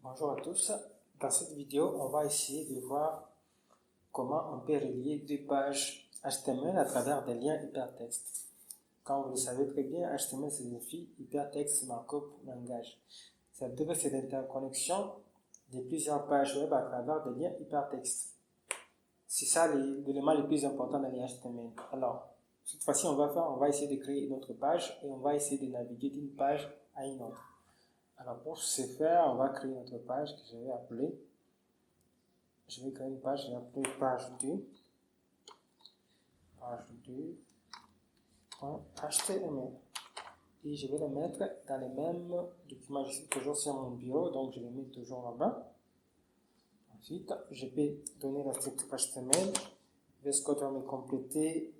Bonjour à tous, dans cette vidéo on va essayer de voir comment on peut relier deux pages HTML à travers des liens hypertextes. Comme vous le savez très bien, HTML signifie Hypertext Markup Language. Ça veut dire que c'est l'interconnexion de plusieurs pages web à travers des liens hypertextes. C'est ça l'élément le plus important dans les HTML. Alors, cette fois-ci on va essayer de créer une autre page et on va essayer de naviguer d'une page à une autre. Alors pour ce faire, on va créer notre page que je vais appeler, je vais créer une page, je vais appeler page 2.html et je vais le mettre dans les mêmes documents. Je suis toujours sur mon bureau, donc je le mets toujours là-bas. Ensuite, je vais donner la structure HTML. VS Code va me compléter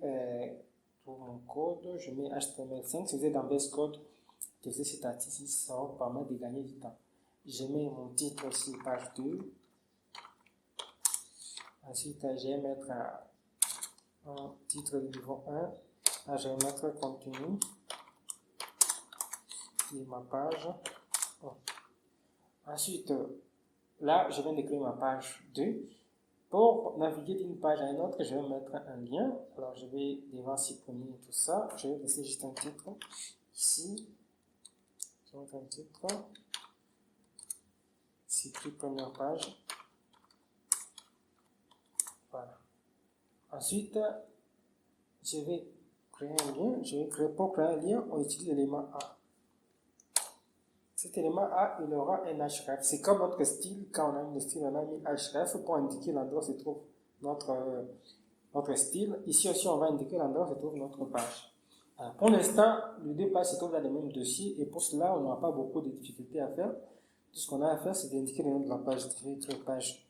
tout mon code. Je mets HTML5. Si vous êtes dans VS Code, que cet article ça va vous permettre de gagner du temps. Je mets mon titre aussi, page 2. Ensuite, je vais mettre un titre de niveau 1. Là, je vais mettre contenu et ma page. Ensuite, là, je viens de créer ma page 2. Pour naviguer d'une page à une autre, je vais mettre un lien. Alors, je vais devoir supprimer tout ça. Je vais laisser juste un titre ici. Je vais mettre un titre. C'est première page. Voilà. Ensuite, je vais créer un lien. Pour créer un lien, on utilise l'élément A. Cet élément A, il aura un href. C'est comme notre style. Quand on a un style, on a mis href pour indiquer l'endroit où se trouve notre style. Ici aussi, on va indiquer l'endroit où se trouve notre page. Alors, pour l'instant, les deux pages se trouvent dans le même dossier et pour cela, on n'aura pas beaucoup de difficultés à faire. Tout ce qu'on a à faire, c'est d'indiquer le nom de la page. Je vais écrire page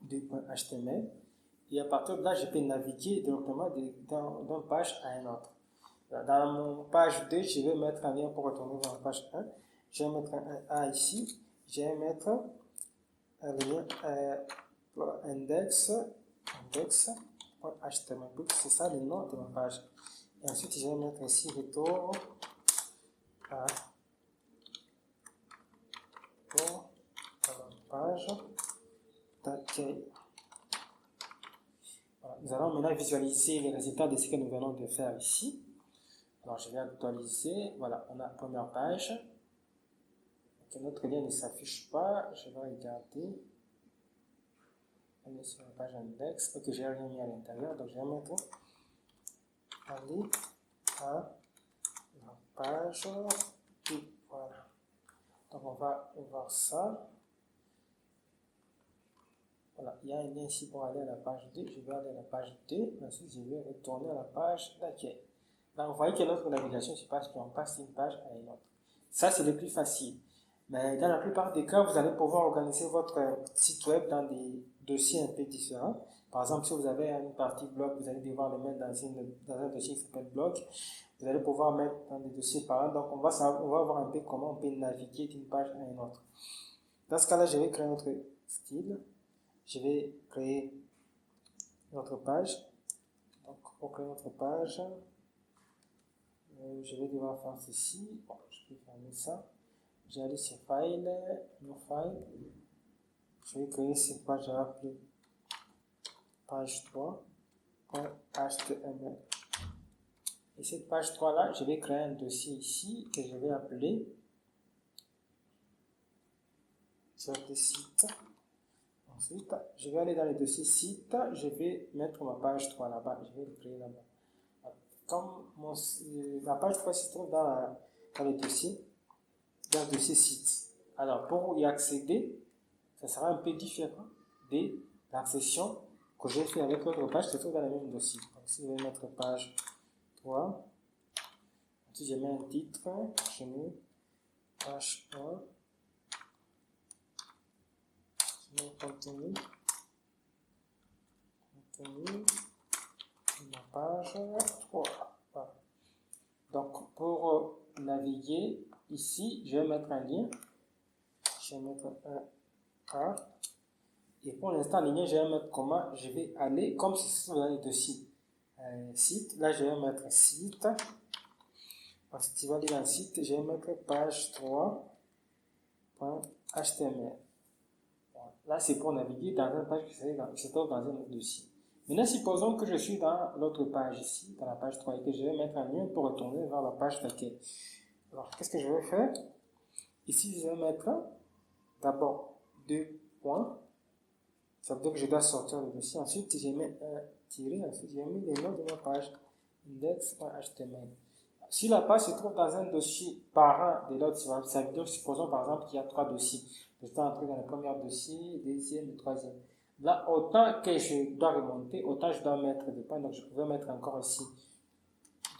2.html. Et à partir de là, je peux naviguer directement d'une page à une autre. Dans mon page 2, je vais mettre un lien pour retourner vers la page 1. Je vais mettre un A ici. Je vais mettre un lien index.html. C'est ça le nom de ma page. Et ensuite, je vais mettre ici retour à la page d'accueil. Voilà. Nous allons maintenant visualiser les résultats de ce que nous venons de faire ici. Alors, je vais actualiser. Voilà, on a la première page. Okay, notre lien ne s'affiche pas. Je vais regarder. On est sur la page index. Ok, j'ai rien mis à l'intérieur. Donc, je vais mettre aller à la page 2. Voilà. Donc, on va voir ça. Voilà, il y a un lien ici pour aller à la page 2. Je vais aller à la page 2. Ensuite, je vais retourner à la page d'accueil. Là, vous voyez que notre navigation se passe, puis on passe d'une page à une autre. Ça, c'est le plus facile. Mais dans la plupart des cas, vous allez pouvoir organiser votre site web dans des dossiers un peu différents. Par exemple, si vous avez une partie blog, vous allez devoir le mettre dans un dossier qui s'appelle blog. Vous allez pouvoir mettre dans des dossiers parents. Donc, on va voir un peu comment on peut naviguer d'une page à une autre. Dans ce cas-là, je vais créer notre style. Je vais créer notre page. Donc, pour créer notre page, je vais devoir faire ceci. Bon, je vais fermer ça. Je vais aller sur File, New File. Je vais créer cette page, je vais appeler page 3.html. Et cette page 3 là, je vais créer un dossier ici que je vais appeler site. Ensuite, je vais aller dans le dossier site, je vais mettre ma page 3 là-bas, je vais le créer là-bas. Comme la page 3 se trouve dans le dossier site. Alors, pour y accéder, ça sera un peu différent de l'accession que j'ai fait avec l'autre page qui se trouve dans le même dossier. Donc, si je vais mettre page 3, ensuite je mets un titre, je mets page 1, je mets contenu, ma page 3. Voilà. Donc, pour naviguer ici, je vais mettre un lien. Je vais mettre un A. Et pour l'instant, le lien, je vais mettre comment je vais aller, comme si c'est dans le dossier site. Là, je vais mettre site. Ensuite, tu vas aller dans le site, je vais mettre page 3.html. HTML. Voilà. Là, c'est pour naviguer dans une page qui se trouve dans un autre dossier. Maintenant, supposons que je suis dans l'autre page ici, dans la page 3, et que je vais mettre un lien pour retourner vers la page d'accueil. Alors, qu'est-ce que je vais faire? Ici, je vais mettre d'abord 2 points. Ça veut dire que je dois sortir le dossier. Ensuite, je mets un tiré. Ensuite, je mets les noms de ma page index.html. Si la page se trouve dans un dossier parent de l'autre, ça veut dire, supposons par exemple qu'il y a 3 dossiers. Je dois entrer dans le premier dossier, deuxième et troisième. Là, autant que je dois remonter, autant je dois mettre des points. Donc, je vais mettre encore ici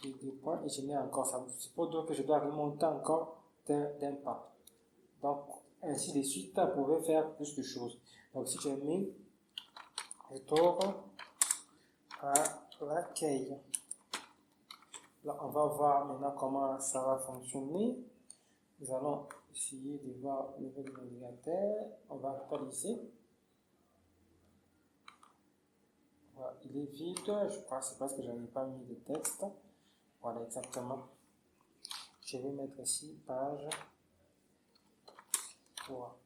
des points et je mets encore ça. C'est pour dire que je dois remonter encore d'un pas. Donc, ainsi de suite, vous pouvez faire plus de choses. Donc, si je mets retour à l'accueil. Là, on va voir maintenant comment ça va fonctionner. Nous allons essayer de voir le niveau du navigateur. On va actualiser. Voilà, il est vide. Je crois que c'est parce que je n'avais pas mis de texte. Voilà, exactement. Je vais mettre ici page 3.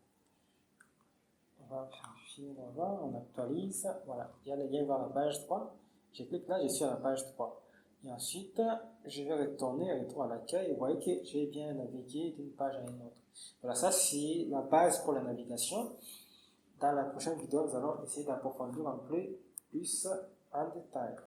On va vérifier là-bas. On actualise. Voilà, il y a le lien vers la page 3. Je clique là, je suis à la page 3. Et ensuite, je vais retourner à l'accueil. Vous voyez que j'ai bien navigué d'une page à une autre. Voilà, ça c'est la base pour la navigation. Dans la prochaine vidéo, nous allons essayer d'approfondir un peu plus en détail.